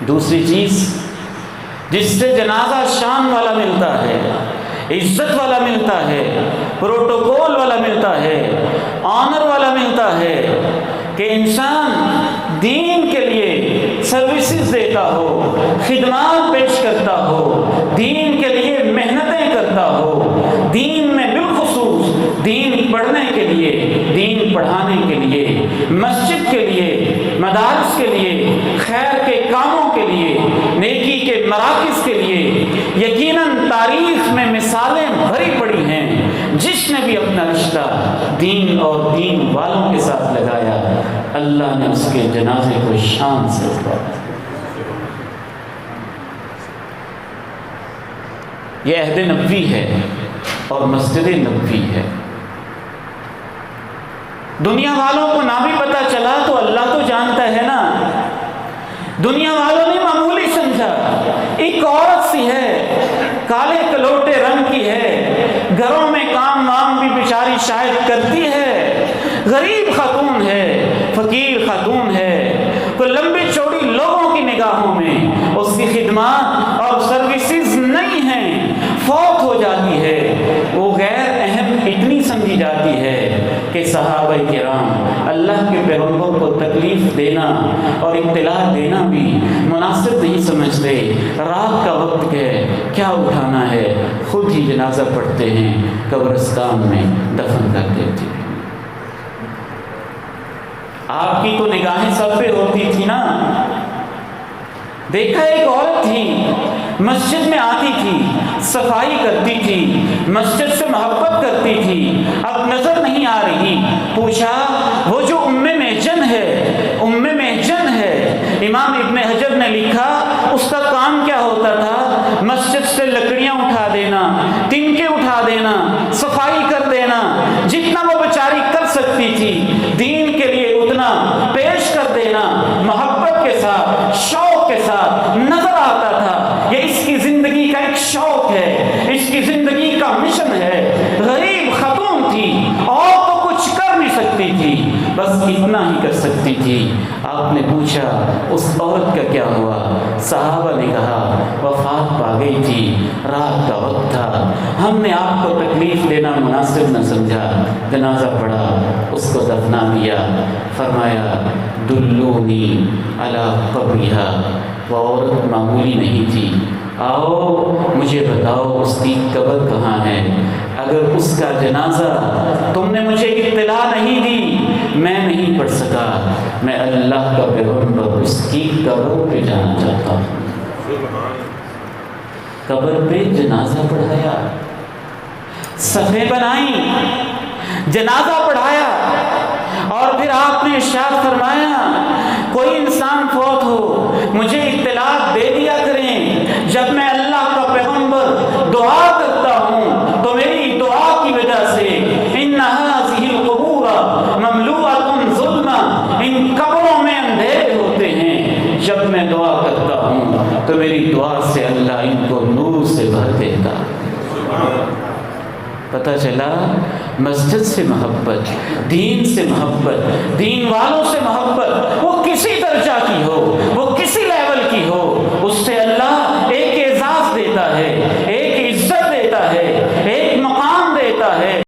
دوسری چیز جس سے جنازہ شان والا ملتا ہے، عزت والا ملتا ہے، پروٹوکول والا ملتا ہے، آنر والا ملتا ہے، کہ انسان دین کے لیے سروسز دیتا ہو، خدمات پیش کرتا ہو، دین کے لیے محنتیں کرتا ہو، دین میں بالخصوص دین پڑھنے کے لیے، دین پڑھانے کے لیے، مسجد کے لیے، مدارس کے لیے، خیر کے کاموں کے لیے، نیکی کے مراکز کے لیے یقیناً تاریخ میں مثالیں بھری پڑی ہیں۔ جس نے بھی اپنا رشتہ دین اور دین والوں کے ساتھ لگایا، اللہ نے اس کے جنازے کو شان سے اٹھایا۔ یہ عہد نبوی ہے اور مسجد نبوی ہے۔ دنیا والوں کو نہ بھی پتہ چلا تو اللہ تو جانتا ہے نا۔ دنیا والوں نے معمولی سمجھا، ایک عورت سی ہے، کالے کلوٹے رنگ کی ہے، گھروں میں کام وام بھی بیچاری شاید کرتی ہے، غریب خاتون ہے، فقیر خاتون ہے، تو لمبی چوڑی لوگوں کی نگاہوں میں اس کی خدمات اور سروسز نہیں ہیں، فوت ہو جاتی ہے، وہ غیر اہم اتنی سمجھی جاتی ہے کہ صحابہ کرام اللہ کے پیغمبر کو تکلیف دینا اور اطلاع دینا بھی مناسب نہیں سمجھتے۔ رات کا وقت ہے، کیا اٹھانا ہے، خود ہی جنازہ پڑھتے ہیں، قبرستان میں دفن کر دیتے ہیں۔ آپ کی تو نگاہیں سب پہ ہوتی تھی نا۔ دیکھا ایک عورت تھی، مسجد میں آتی تھی، صفائی کرتی تھی، مسجد سے محبت کرتی تھی، اب نظر نہیں آ رہی۔ پوچھا وہ جو محجن ہے، محجن ہے، امام ابن حجر نے لکھا اس کا کام کیا ہوتا تھا؟ مسجد سے لکڑیاں اٹھا دینا، تنکے اٹھا دینا، صفائی کر دینا، جتنا وہ بیچاری کر سکتی تھی دین کے لیے اتنا پیش کر دینا، محبت کے ساتھ، شوق کے ساتھ۔ نظر آتا تھا یہ اس کی زندگی کا ایک شوق ہے، اس کی زندگی کا مشن ہے۔ غریب خاتون تھی اور تو کچھ کر نہیں سکتی تھی، بس اتنا ہی کر سکتی تھی۔ آپ نے پوچھا اس عورت کا کیا ہوا؟ صحابہ نے کہا وفات پا گئی تھی، رات کا وقت تھا، ہم نے آپ کو تکلیف دینا مناسب نہ سمجھا، جنازہ پڑھا، اس کو دفنا دیا۔ فرمایا دلونی علی قبرہا، وہ عورت معمولی نہیں تھی، آؤ مجھے بتاؤ اس کی قبر کہاں ہے۔ اگر اس کا جنازہ تم نے مجھے اطلاع نہیں دی، میں نہیں پڑھ سکا، میں اللہ کا پیغمبر اس کی قبر پہ جانا چاہتا ہوں۔ قبر پہ جنازہ پڑھایا، صفیں بنائیں، جنازہ پڑھایا، اور پھر آپ نے ارشاد فرمایا کوئی انسان فوت ہو مجھے اطلاع دے دیا کریں، جب میں اللہ کا پیغمبر دعا کرتا ہوں تو میری دعا کی وجہ سے ان هذه القبور مملوءۃ ظلما، ان قبروں میں اندھیرے ہوتے ہیں، جب میں دعا کرتا ہوں تو میری دعا سے اللہ ان کو نور سے بھر دیتا۔ پتہ چلا مسجد سے محبت، دین سے محبت، دین والوں سے محبت، وہ کسی درجہ کی ہو، وہ